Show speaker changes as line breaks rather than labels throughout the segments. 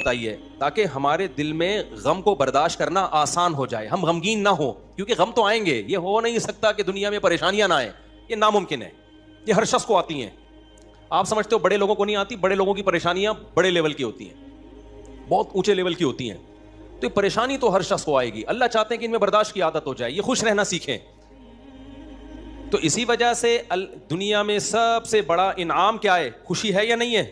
بتائی ہے تاکہ ہمارے دل میں غم کو برداشت کرنا آسان ہو جائے, ہم غمگین نہ ہوں, کیونکہ غم تو آئیں گے, یہ ہو نہیں سکتا کہ دنیا میں پریشانیاں نہ آئیں, یہ ناممکن ہے, یہ ہر شخص کو آتی ہیں. آپ سمجھتے ہو بڑے لوگوں کو نہیں آتی, بڑے لوگوں کی پریشانیاں بڑے لیول کی ہوتی ہیں, بہت اونچے لیول کی ہوتی ہیں, تو یہ پریشانی تو ہر شخص کو آئے گی. اللہ چاہتے ہیں کہ ان میں برداشت کی عادت ہو جائے, یہ خوش رہنا سیکھیں. تو اسی وجہ سے دنیا میں سب سے بڑا انعام کیا ہے؟ خوشی ہے یا نہیں ہے؟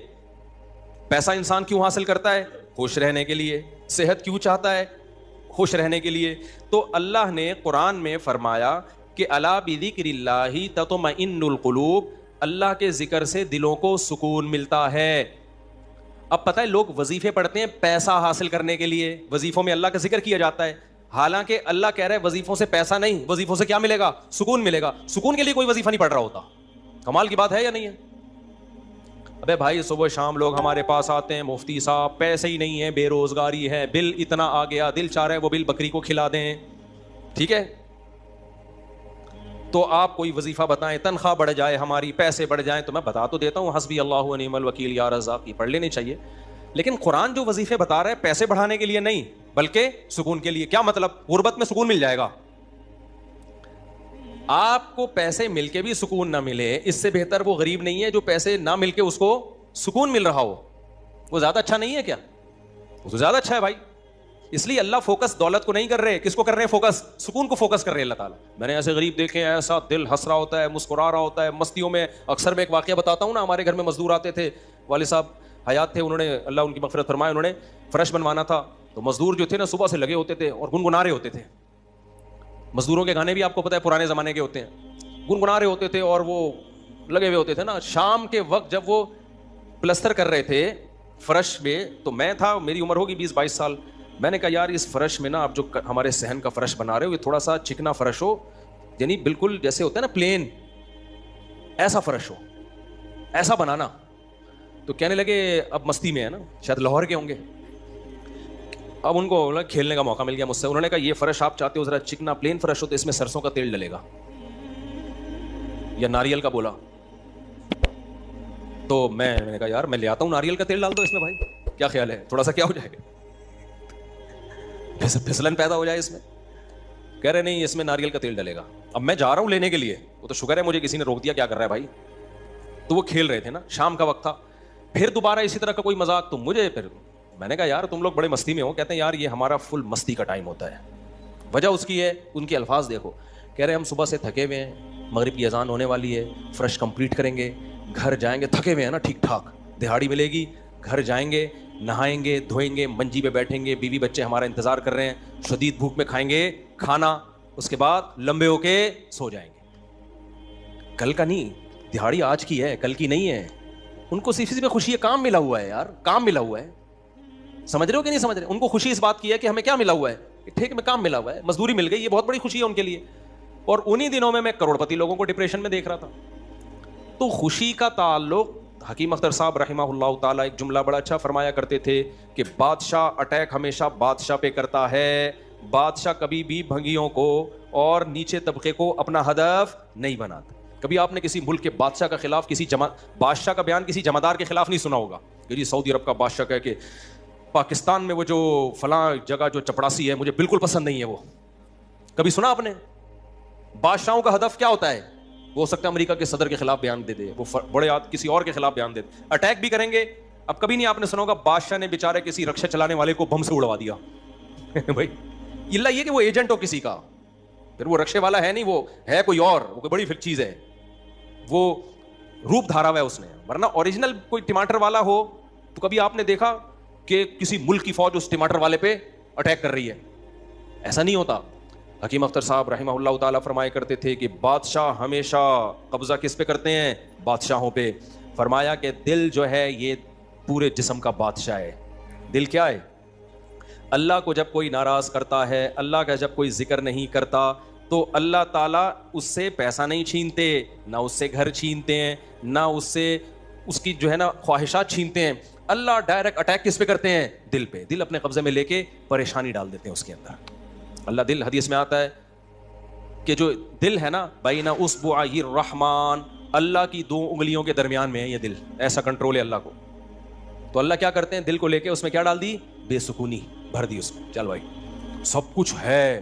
پیسہ انسان کیوں حاصل کرتا ہے؟ خوش رہنے کے لیے. صحت کیوں چاہتا ہے؟ خوش رہنے کے لیے. تو اللہ نے قرآن میں فرمایا کہ الا بذکر اللہ تطمئن القلوب, اللہ کے ذکر سے دلوں کو سکون ملتا ہے. اب پتہ ہے لوگ وظیفے پڑھتے ہیں پیسہ حاصل کرنے کے لیے, وظیفوں میں اللہ کا ذکر کیا جاتا ہے, حالانکہ اللہ کہہ رہا ہے وظیفوں سے پیسہ نہیں, وظیفوں سے کیا ملے گا؟ سکون ملے گا. سکون کے لیے کوئی وظیفہ نہیں پڑھ رہا ہوتا. کمال کی بات ہے یا نہیں ہے؟ ابے بھائی صبح شام لوگ ہمارے پاس آتے ہیں, مفتی صاحب پیسے ہی نہیں ہیں, بے روزگاری ہے, بل اتنا آ گیا, دل چاہ رہا ہے وہ بل بکری کو کھلا دیں. ٹھیک ہے, تو آپ کوئی وظیفہ بتائیں, تنخواہ بڑھ جائے ہماری, پیسے بڑھ جائیں, تو میں بتا تو دیتا ہوں حسبی اللہ و نعم الوکیل یا رزاق, یہ پڑھ لینی چاہیے. لیکن قرآن جو وظیفے بتا رہا ہے پیسے بڑھانے کے لیے نہیں بلکہ سکون کے لیے. کیا مطلب؟ غربت میں سکون مل جائے گا. آپ کو پیسے مل کے بھی سکون نہ ملے, اس سے بہتر وہ غریب نہیں ہے جو پیسے نہ مل کے اس کو سکون مل رہا ہو. وہ زیادہ اچھا نہیں ہے کیا؟ وہ تو زیادہ اچھا ہے بھائی. اس لیے اللہ فوکس دولت کو نہیں کر رہے, کس کو کر رہے ہیں فوکس؟ سکون کو فوکس کر رہے ہیں اللہ تعالیٰ. میں نے ایسے غریب دیکھے ہیں, ایسا دل ہنس رہا ہوتا ہے, مسکرا رہا ہوتا ہے مستیوں میں. اکثر میں ایک واقعہ بتاتا ہوں نا, ہمارے گھر میں مزدور آتے تھے, والد صاحب حیات تھے, انہوں نے اللہ ان کی مغفرت فرمائے, انہوں نے فرش بنوانا تھا. تو مزدور جو تھے نا صبح سے لگے ہوتے تھے اور گنگنا رہے ہوتے تھے. مزدوروں کے گانے بھی آپ کو پتہ ہے پرانے زمانے کے ہوتے ہیں, گنگنا رہے ہوتے تھے اور وہ لگے ہوئے ہوتے تھے نا. شام کے وقت جب وہ پلستر کر رہے تھے فرش میں, تو میں تھا, میری عمر ہوگی 20-22 سال. میں نے کہا یار اس فرش میں نا آپ جو ہمارے صحن کا فرش بنا رہے ہو یہ تھوڑا سا چکنا فرش ہو, یعنی بالکل جیسے ہوتا ہے نا پلین, ایسا فرش ہو, ایسا بنانا. تو کہنے لگے, اب مستی میں ہے نا, شاید لاہور کے ہوں گے, اب ان کو کھیلنے کا موقع مل گیا مجھ سے. انہوں نے کہا یہ فرش آپ چاہتے ہو ذرا چکنا پلین فرش ہو تو اس میں سرسوں کا تیل ڈلے گا یا ناریل کا. بولا تو میں نے کہا یار میں لے آتا ہوں ناریل کا تیل ڈال دو اس میں بھائی, کیا خیال ہے؟ تھوڑا سا کیا ہو جائے گا, پھسلن پیدا ہو جائے اس میں. کہہ رہے نہیں اس میں ناریل کا تیل ڈلے گا. اب میں جا رہا ہوں لینے کے لیے, وہ تو شکر ہے مجھے کسی نے روک دیا, کیا کر رہا ہے بھائی. تو وہ کھیل رہے تھے نا, شام کا وقت تھا. پھر دوبارہ اسی طرح کا کوئی مذاق, تو مجھے پھر میں نے کہا یار تم لوگ بڑے مستی میں ہو. کہتے ہیں یار یہ ہمارا فل مستی کا ٹائم ہوتا ہے. وجہ اس کی ہے, ان کے الفاظ دیکھو, کہہ رہے ہم صبح سے تھکے ہوئے ہیں, مغرب کی اذان ہونے والی ہے, فرش کمپلیٹ کریں گے, گھر جائیں گے, تھکے ہوئے ہیں نا ٹھیک ٹھاک, دہاڑی ملے گی, گھر جائیں گے, نہائیں گے, دھوئیں گے, منجی پہ بیٹھیں گے, بیوی بچے ہمارا انتظار کر رہے ہیں, شدید بھوک میں کھائیں گے کھانا, اس کے بعد لمبے ہو کے سو جائیں گے. کل کا نہیں, دہاڑی آج کی ہے, کل کی نہیں ہے. ان کو صرف میں خوشی ہے, کام ملا ہوا ہے یار, کام ملا ہوا ہے. سمجھ رہے ہو کہ نہیں سمجھ رہے؟ ان کو خوشی اس بات کی ہے کہ ہمیں کیا ملا ہوا ہے, ٹھیک میں کام ملا ہوا ہے, مزدوری مل گئی, یہ بہت بڑی خوشی ہے ان کے لیے. اور انہی دنوں میں کروڑ پتی لوگوں کو ڈپریشن میں دیکھ رہا تھا. تو خوشی کا تعلق, حکیم اختر صاحب رحمہ اللہ تعالیٰ ایک جملہ بڑا اچھا فرمایا کرتے تھے کہ بادشاہ اٹیک ہمیشہ بادشاہ پہ کرتا ہے, بادشاہ کبھی بھی بھنگیوں کو اور نیچے طبقے کو اپنا ہدف نہیں بناتا. کبھی آپ نے کسی ملک کے بادشاہ کا خلاف کسی بادشاہ کا بیان کسی جمعدار کے خلاف نہیں سنا ہوگا کہ جی سعودی عرب کا بادشاہ کہے کہ پاکستان میں وہ جو فلاں جگہ جو چپڑاسی ہے مجھے بالکل پسند نہیں ہے. وہ کبھی سنا آپ نے؟ بادشاہوں کا ہدف کیا ہوتا ہے؟ وہ ہو سکتا ہے امریکہ کے صدر کے خلاف بیان دے دے, وہ بڑے کسی اور کے خلاف بیان دے دے, اٹیک بھی کریں گے. اب کبھی نہیں آپ نے سنا ہوگا بادشاہ نے بیچارے کسی رکشا چلانے والے کو بم سے اڑوا دیا. بھائی اللہ یہ کہ وہ ایجنٹ ہو کسی کا, پھر وہ رکشے والا ہے نہیں, وہ ہے کوئی اور, وہ کوئی بڑی پھر چیز ہے, وہ روپ دھارا ہوا ہے اس نے. ورنہ اوریجنل کوئی ٹماٹر والا ہو تو کبھی آپ نے دیکھا کہ کسی ملک کی فوج اس ٹماٹر والے پہ اٹیک کر رہی ہے؟ ایسا نہیں ہوتا. حکیم اختر صاحب رحمہ اللہ تعالیٰ فرمایا کرتے تھے کہ بادشاہ ہمیشہ قبضہ کس پہ کرتے ہیں؟ بادشاہوں پہ. فرمایا کہ دل جو ہے یہ پورے جسم کا بادشاہ ہے. دل کیا ہے؟ اللہ کو جب کوئی ناراض کرتا ہے, اللہ کا جب کوئی ذکر نہیں کرتا, تو اللہ تعالیٰ اس سے پیسہ نہیں چھینتے, نہ اس سے گھر چھینتے ہیں, نہ اس سے اس کی جو ہے نا خواہشات چھینتے ہیں. اللہ ڈائریکٹ اٹیک کس پہ کرتے ہیں؟ دل پہ. دل اپنے قبضے میں لے کے پریشانی ڈال دیتے ہیں اس کے اندر. اللہ دل, حدیث میں آتا ہے کہ جو دل ہے نا بین اصبعی الرحمن, اللہ کی 2 انگلیوں کے درمیان میں ہے یہ دل, ایسا کنٹرول ہے اللہ کو. تو اللہ کیا کرتے ہیں, دل کو لے کے اس میں کیا ڈال دی, بے سکونی بھر دی اس میں. چل بھائی سب کچھ ہے,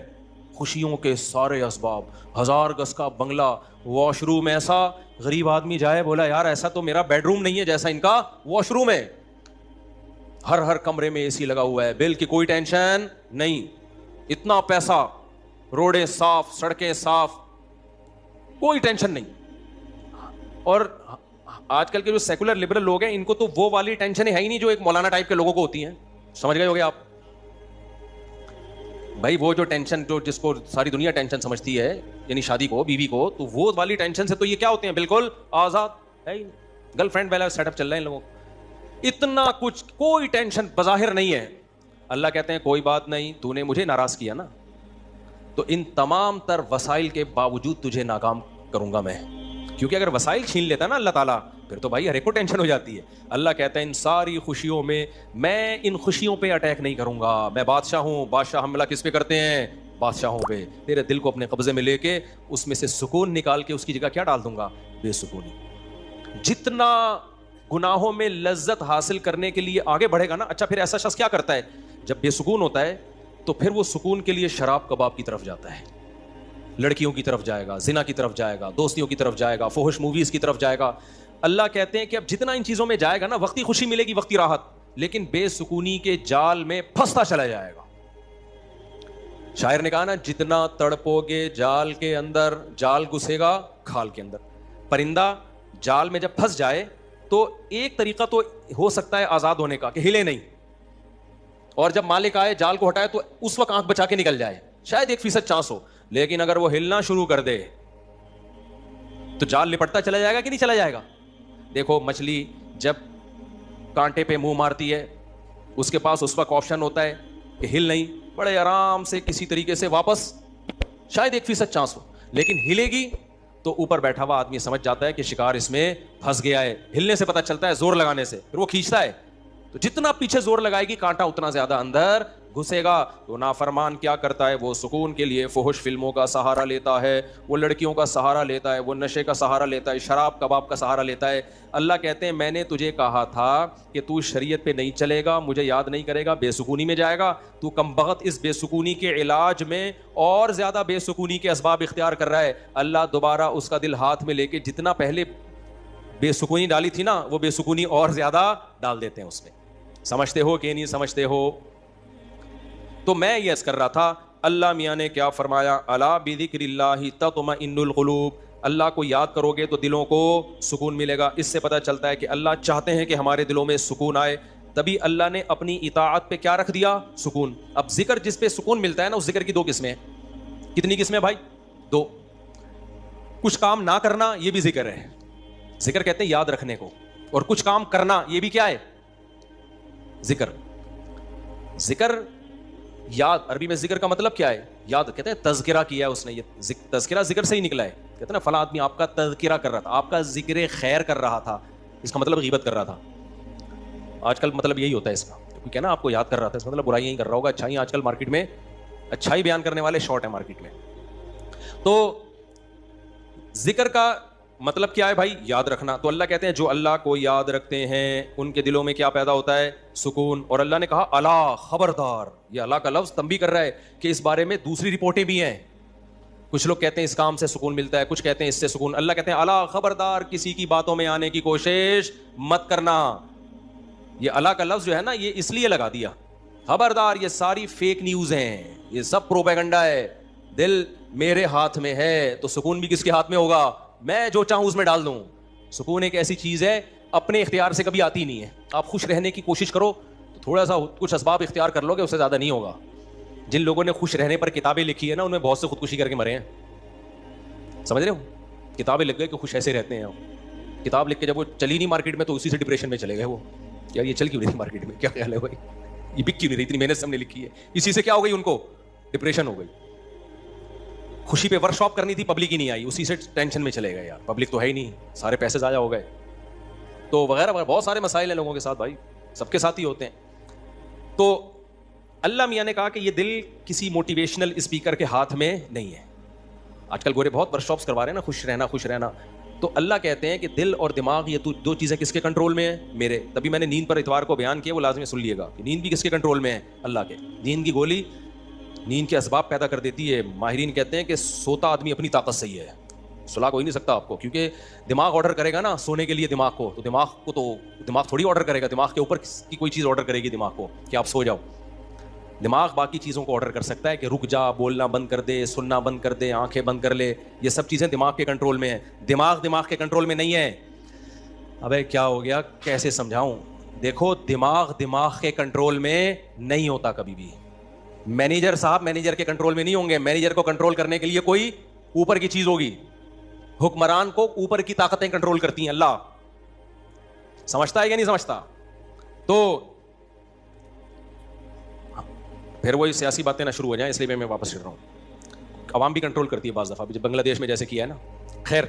خوشیوں کے سارے اسباب, 1000 گز کا بنگلہ, واش روم ایسا, غریب آدمی جائے بولا یار ایسا تو میرا بیڈ روم نہیں ہے جیسا ان کا واش روم ہے, ہر کمرے میں اے سی لگا ہوا ہے, بل کی کوئی ٹینشن نہیں, اتنا پیسہ, روڈیں صاف, سڑکیں صاف, کوئی ٹینشن نہیں. اور آج کل کے جو سیکولر لبرل لوگ ہیں ان کو تو وہ والی ٹینشن ہے ہی نہیں جو ایک مولانا ٹائپ کے لوگوں کو ہوتی ہیں. سمجھ گئے ہوگے آپ بھائی, وہ جو ٹینشن جو جس کو ساری دنیا ٹینشن سمجھتی ہے, یعنی شادی کو, بیوی کو, تو وہ والی ٹینشن سے تو یہ کیا ہوتے ہیں, بالکل آزاد ہے. گرل فرینڈ والا سیٹ اپ چل رہا ہے ان لوگوں کو, اتنا کچھ, کوئی ٹینشن بظاہر نہیں ہے. اللہ کہتے ہیں کوئی بات نہیں, تو نے مجھے ناراض کیا نا, تو ان تمام تر وسائل کے باوجود تجھے ناکام کروں گا میں. کیونکہ اگر وسائل چھین لیتا نا اللہ تعالیٰ, پھر تو بھائی ہر ایک کو ٹینشن ہو جاتی ہے. اللہ کہتا ہے ان ساری خوشیوں میں میں ان خوشیوں پہ اٹیک نہیں کروں گا, میں بادشاہ ہوں. بادشاہ حملہ کس پہ کرتے ہیں, بادشاہوں پہ. تیرے دل کو اپنے قبضے میں لے کے اس میں سے سکون نکال کے اس کی جگہ کیا ڈال دوں گا, بے سکونی. جتنا گناہوں میں لذت حاصل کرنے کے لیے آگے بڑھے گا نا, اچھا پھر ایسا شخص کیا کرتا ہے جب بے سکون ہوتا ہے, تو پھر وہ سکون کے لیے شراب کباب کی طرف جاتا ہے, لڑکیوں کی طرف جائے گا, زنا کی طرف جائے گا, دوستیوں کی طرف جائے گا, فحش موویز کی طرف جائے گا. اللہ کہتے ہیں کہ اب جتنا ان چیزوں میں جائے گا نا, وقتی خوشی ملے گی, وقتی راحت, لیکن بے سکونی کے جال میں پھنستا چلا جائے گا. شاعر نے کہا نا, جتنا تڑپو گے جال کے اندر, جال گھسے گا کھال کے اندر. پرندہ جال میں جب پھنس جائے تو ایک طریقہ تو ہو سکتا ہے آزاد ہونے کا کہ ہلے نہیں, اور جب مالک آئے جال کو ہٹائے تو اس وقت آنکھ بچا کے نکل جائے, شاید 1% چانس ہو. لیکن اگر وہ ہلنا شروع کر دے تو جال لپٹتا چلا جائے گا کہ نہیں چلا جائے گا. دیکھو مچھلی جب کانٹے پہ منہ مارتی ہے, اس کے پاس اس وقت آپشن ہوتا ہے کہ ہل نہیں, بڑے آرام سے کسی طریقے سے واپس, شاید 1% چانس ہو, لیکن ہلے گی تو اوپر بیٹھا ہوا آدمی سمجھ جاتا ہے کہ شکار اس میں پھنس گیا ہے. ہلنے سے پتہ چلتا ہے, زور لگانے سے, پھر وہ کھینچتا ہے. تو جتنا پیچھے زور لگائے گی کانٹا اتنا زیادہ اندر گھسے گا. تو نافرمان کیا کرتا ہے, وہ سکون کے لیے فحش فلموں کا سہارا لیتا ہے, وہ لڑکیوں کا سہارا لیتا ہے, وہ نشے کا سہارا لیتا ہے, شراب کباب کا سہارا لیتا ہے. اللہ کہتے ہیں میں نے تجھے کہا تھا کہ تو شریعت پہ نہیں چلے گا, مجھے یاد نہیں کرے گا, بے سکونی میں جائے گا. تو کمبخت اس بے سکونی کے علاج میں اور زیادہ بے سکونی کے اسباب اختیار کر رہا ہے. اللہ دوبارہ اس کا دل ہاتھ میں لے کے جتنا پہلے بے سکونی ڈالی تھی نا, وہ بے سکونی اور زیادہ ڈال دیتے ہیں اس میں. سمجھتے ہو کہ نہیں سمجھتے ہو؟ تو میں یہ عرض کر رہا تھا, اللہ میاں نے کیا فرمایا, الا بذکر اللہ تطمئن القلوب, اللہ کو یاد کرو گے تو دلوں کو سکون ملے گا. اس سے پتہ چلتا ہے کہ اللہ چاہتے ہیں کہ ہمارے دلوں میں سکون آئے, تبھی اللہ نے اپنی اطاعت پہ کیا رکھ دیا, سکون. اب ذکر جس پہ سکون ملتا ہے نا, اس ذکر کی 2 قسمیں ہیں. کتنی قسمیں بھائی؟ 2. کچھ کام نہ کرنا یہ بھی ذکر ہے, ذکر کہتے ہیں یاد رکھنے کو, اور کچھ کام کرنا یہ بھی کیا ہے, ذکر. ذکر یاد, عربی میں ذکر کا مطلب کیا ہے, یاد. کہتے ہیں تذکرہ کیا ہے اس نے, یہ تذکرہ ذکر سے ہی نکلا ہے. کہتے ہیں نا فلاں آدمی آپ کا تذکرہ کر رہا تھا, آپ کا ذکر خیر کر رہا تھا, اس کا مطلب غیبت کر رہا تھا. آج کل مطلب یہی ہوتا ہے اس کا, کوئی کہنا آپ کو یاد کر رہا تھا, اس مطلب برائیاں ہی کر رہا ہوگا. اچھائی آج کل مارکیٹ میں, اچھائی بیان کرنے والے شارٹ ہیں مارکیٹ میں. تو ذکر کا مطلب کیا ہے بھائی, یاد رکھنا. تو اللہ کہتے ہیں جو اللہ کو یاد رکھتے ہیں ان کے دلوں میں کیا پیدا ہوتا ہے, سکون. اور اللہ نے کہا الا, خبردار. یہ اللہ کا لفظ تنبیہ کر رہا ہے کہ اس بارے میں دوسری رپورٹیں بھی ہیں. کچھ لوگ کہتے ہیں اس کام سے سکون ملتا ہے, کچھ کہتے ہیں اس سے سکون. اللہ کہتے ہیں الا, خبردار, کسی کی باتوں میں آنے کی کوشش مت کرنا. یہ اللہ کا لفظ جو ہے نا, یہ اس لیے لگا دیا, خبردار, یہ ساری فیک نیوز ہیں, یہ سب پروپیگنڈا ہے. دل میرے ہاتھ میں ہے تو سکون بھی کس کے ہاتھ میں ہوگا, میں جو چاہوں اس میں ڈال دوں. سکون ایک ایسی چیز ہے اپنے اختیار سے کبھی آتی نہیں ہے. آپ خوش رہنے کی کوشش کرو تو تھوڑا سا کچھ اسباب اختیار کر لو گے, اس سے زیادہ نہیں ہوگا. جن لوگوں نے خوش رہنے پر کتابیں لکھی ہے نا, ان میں بہت سے خودکشی کر کے مرے ہیں. سمجھ رہے ہو, کتابیں لکھ گئے کہ خوش ایسے رہتے ہیں. کتاب لکھ کے جب وہ چلی نہیں مارکیٹ میں تو اسی سے ڈپریشن میں چلے گئے. وہ یار یہ چل کیوں نہیں تھی مارکیٹ میں, کیا خیال ہے بھائی, یہ بک کیوں نہیں رہی, اتنی محنت سے ہم نے لکھی ہے, اسی سے کیا ہو گئی ان کو, ڈپریشن ہو گئی. خوشی پہ ورک شاپ کرنی تھی, پبلک ہی نہیں آئی, اسی سے ٹینشن میں چلے گئے. یار پبلک تو ہے ہی نہیں, سارے پیسے ضائع ہو گئے, تو وغیرہ وغیرہ. بہت سارے مسائل ہیں لوگوں کے ساتھ بھائی, سب کے ساتھ ہی ہوتے ہیں. تو اللہ میاں نے کہا کہ یہ دل کسی موٹیویشنل اسپیکر کے ہاتھ میں نہیں ہے. آج کل گورے بہت ورک شاپس کروا رہے ہیں نا, خوش رہنا خوش رہنا. تو اللہ کہتے ہیں کہ دل اور دماغ یہ دو چیزیں کس کے کنٹرول میں ہیں؟ میرے. تبھی میں نے نیند پر اتوار کو بیان کیا, وہ لازمی سن لیے گا کہ نیند بھی کس کے کنٹرول میں ہے؟ اللہ کے. نیند کی گولی نیند کے اسباب پیدا کر دیتی ہے. ماہرین کہتے ہیں کہ سوتا آدمی اپنی طاقت سے ہی ہے, سلا کوئی نہیں سکتا آپ کو, کیونکہ دماغ آرڈر کرے گا نا سونے کے لیے دماغ کو, تو دماغ تھوڑی آرڈر کرے گا, دماغ کے اوپر کی کوئی چیز آرڈر کرے گی دماغ کو کہ آپ سو جاؤ. دماغ باقی چیزوں کو آرڈر کر سکتا ہے کہ رک جا, بولنا بند کر دے, سننا بند کر دے, آنکھیں بند کر لے. یہ سب چیزیں دماغ کے کنٹرول میں ہیں. دماغ کے کنٹرول میں نہیں ہے. ابے کیا ہو گیا, کیسے سمجھاؤں؟ دیکھو دماغ کے کنٹرول میں نہیں ہوتا کبھی بھی. مینیجر صاحب مینیجر کے کنٹرول میں نہیں ہوں گے. مینیجر کو کنٹرول کرنے کے لیے کوئی اوپر کی چیز ہوگی. حکمران کو اوپر کی طاقتیں کنٹرول کرتی ہیں. اللہ سمجھتا ہے یا نہیں سمجھتا؟ تو پھر وہی سیاسی باتیں نہ شروع ہو جائیں, اس لیے میں واپس چل رہا ہوں. عوام بھی کنٹرول کرتی ہے بعض دفعہ, جب بنگلہ دیش میں جیسے کیا ہے نا. خیر,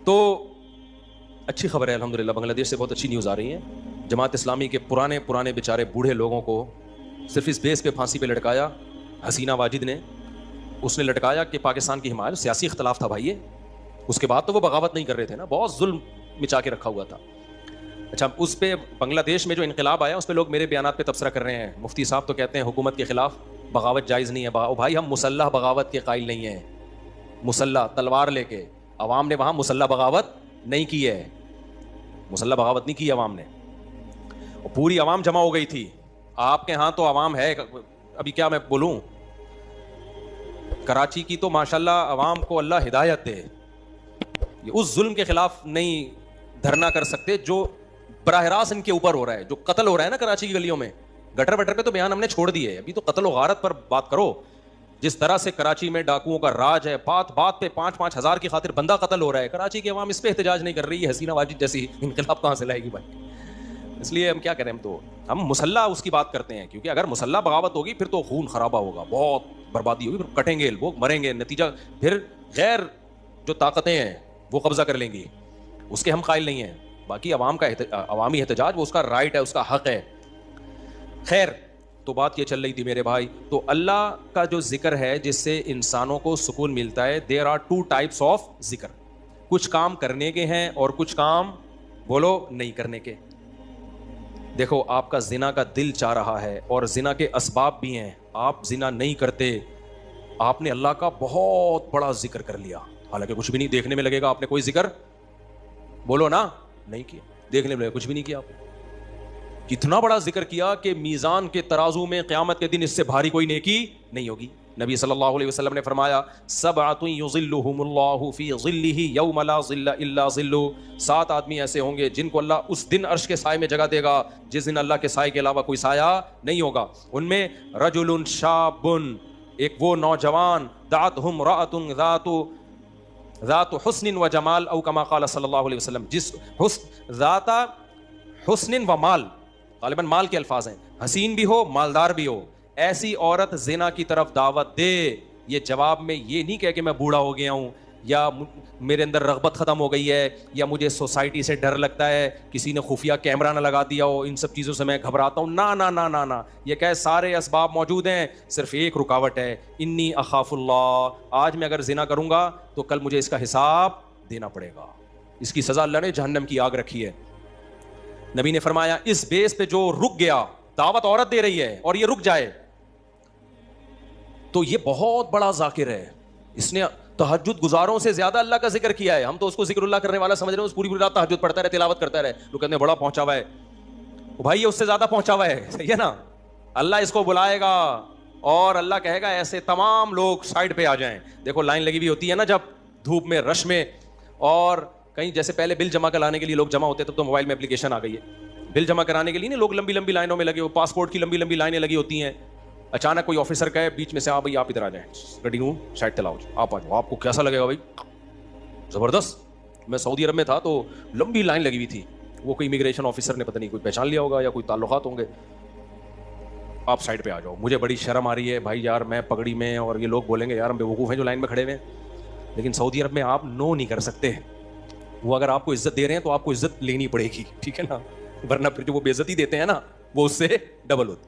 تو اچھی خبر ہے الحمدللہ, بنگلہ دیش سے بہت اچھی نیوز آ رہی ہے. جماعت اسلامی کے پرانے بیچارے بوڑھے لوگوں کو صرف اس بیس پہ پھانسی پہ لٹکایا حسینہ واجد نے. اس نے لٹکایا کہ پاکستان کی حمایت, سیاسی اختلاف تھا بھائی. اس کے بعد تو وہ بغاوت نہیں کر رہے تھے نا, بہت ظلم مچا کے رکھا ہوا تھا. اچھا, اس پہ بنگلہ دیش میں جو انقلاب آیا اس پہ لوگ میرے بیانات پہ تبصرہ کر رہے ہیں. مفتی صاحب تو کہتے ہیں حکومت کے خلاف بغاوت جائز نہیں ہے. بھائی ہم مسلح بغاوت کے قائل نہیں ہیں. مسلح تلوار لے کے عوام نے وہاں مسلح بغاوت نہیں کی ہے. مسلح بغاوت نہیں کی عوام نے, پوری عوام جمع ہو گئی تھی. آپ کے ہاں تو عوام ہے, ابھی کیا میں بولوں, کراچی کی تو ماشاءاللہ عوام کو اللہ ہدایت دے, اس ظلم کے خلاف نہیں دھرنا کر سکتے جو براہ راست ان کے اوپر ہو رہا ہے. جو قتل ہو رہا ہے نا کراچی کی گلیوں میں, گٹر وٹر پہ تو بیان ہم نے چھوڑ دیے, ابھی تو قتل و غارت پر بات کرو. جس طرح سے کراچی میں ڈاکوؤں کا راج ہے, بات پہ 5-5 ہزار کی خاطر بندہ قتل ہو رہا ہے. کراچی کی عوام اس پہ احتجاج نہیں کر رہی ہے. حسینہ واجد جیسی انقلاب کہاں سے لائے گی بھائی؟ اس لیے ہم کیا کریں, ہم مسلح اس کی بات کرتے ہیں, کیونکہ اگر مسلح بغاوت ہوگی پھر تو خون خرابہ ہوگا, بہت بربادی ہوگی, پھر کٹیں گے لوگ, مریں گے, نتیجہ پھر غیر جو طاقتیں ہیں وہ قبضہ کر لیں گی. اس کے ہم قائل نہیں ہیں. باقی عوامی احتجاج وہ اس کا رائٹ ہے, اس کا حق ہے. خیر, تو بات یہ چل رہی تھی میرے بھائی, تو اللہ کا جو ذکر ہے جس سے انسانوں کو سکون ملتا ہے, دیر آر 2 types آف ذکر. کچھ کام کرنے کے ہیں اور کچھ کام بولو نہیں کرنے کے. دیکھو آپ کا زنا کا دل چاہ رہا ہے اور زنا کے اسباب بھی ہیں, آپ زنا نہیں کرتے, آپ نے اللہ کا بہت بڑا ذکر کر لیا, حالانکہ کچھ بھی نہیں دیکھنے میں لگے گا آپ نے کوئی ذکر بولو نا نہیں کیا, دیکھنے میں کچھ بھی نہیں کیا آپ نے. کتنا بڑا ذکر کیا کہ میزان کے ترازو میں قیامت کے دن اس سے بھاری کوئی نیکی نہیں ہوگی. نبی صلی اللہ علیہ وسلم نے فرمایا, سبعۃ یظلھم اللہ فی ظلہ یوم لا ظل الا ظلہ. 7 آدمی ایسے ہوں گے جن کو اللہ اس دن عرش کے سائے میں جگہ دے گا جس دن اللہ کے سائے کے علاوہ کوئی سایہ نہیں ہوگا. ان میں رجل شاب, ایک وہ نوجوان, دعتہ امرأۃ ذات حسن و جمال, او کما قال صلی اللہ علیہ وسلم, جس ذات حسن و مال, غالباً مال کے الفاظ ہیں, حسین بھی ہو مالدار بھی ہو, ایسی عورت زنا کی طرف دعوت دے. یہ جواب میں یہ نہیں کہہ کہ میں بوڑھا ہو گیا ہوں, یا میرے اندر رغبت ختم ہو گئی ہے, یا مجھے سوسائٹی سے ڈر لگتا ہے, کسی نے خفیہ کیمرہ نہ لگا دیا ہو, ان سب چیزوں سے میں گھبراتا ہوں. نا نا نا نا نا, یہ کہ سارے اسباب موجود ہیں, صرف ایک رکاوٹ ہے, انی اخاف اللہ. آج میں اگر زنا کروں گا تو کل مجھے اس کا حساب دینا پڑے گا. اس کی سزا اللہ نے جہنم کی آگ رکھی ہے. نبی نے فرمایا اس بیس پہ جو رک گیا, دعوت عورت دے رہی ہے اور یہ رک جائے, تو یہ بہت بڑا ذاکر ہے. اس نے تہجد گزاروں سے زیادہ اللہ کا ذکر کیا ہے. ہم تو اس کو ذکر اللہ کرنے والا سمجھ رہے ہیں, اس پوری رات تہجد پڑھتا رہے, تلاوت کرتا رہے, لوگ کہتے ہیں بڑا پہنچا ہوا ہے. بھائی یہ اس سے زیادہ پہنچا ہوا ہے, صحیح ہے نا. اللہ اس کو بلائے گا اور اللہ کہے گا ایسے تمام لوگ سائڈ پہ آ جائیں. دیکھو لائن لگی ہوئی ہوتی ہے نا جب دھوپ میں, رش میں, اور کہیں جیسے پہلے بل جمع کرانے کے لیے لوگ جمع ہوتے, تب تو موبائل میں اپلیکیشن آ گئی ہے. بل جمع کرانے کے لیے لوگ لمبی لمبی لائنوں میں لگے, پاسپورٹ کی لمبی لمبی لائنیں لگی ہوتی ہیں. اچانک کوئی آفیسر کہے بیچ میں سے, ہاں بھائی آپ ادھر آ جائیں, گڈی کو سائڈ چلاؤ, آپ آ جاؤ. آپ کو کیسا لگے گا بھائی؟ زبردست. میں سعودی عرب میں تھا تو لمبی لائن لگی ہوئی تھی, وہ کوئی امیگریشن آفیسر نے پتہ نہیں کوئی پہچان لیا ہوگا یا کوئی تعلقات ہوں گے. آپ سائڈ پہ آ جاؤ. مجھے بڑی شرم آ رہی ہے بھائی یار, میں پگڑی میں, اور یہ لوگ بولیں گے یار ہم بیوقوف ہیں جو لائن میں کھڑے ہوئے ہیں. لیکن سعودی عرب میں آپ نو نہیں کر سکتے. وہ اگر آپ کو عزت دے رہے ہیں تو آپ کو عزت لینی پڑے گی, ٹھیک ہے نا, ورنہ پھر جو وہ بے عزتی دیتے ہیں نا وہ اس سے ڈبل ہوتی.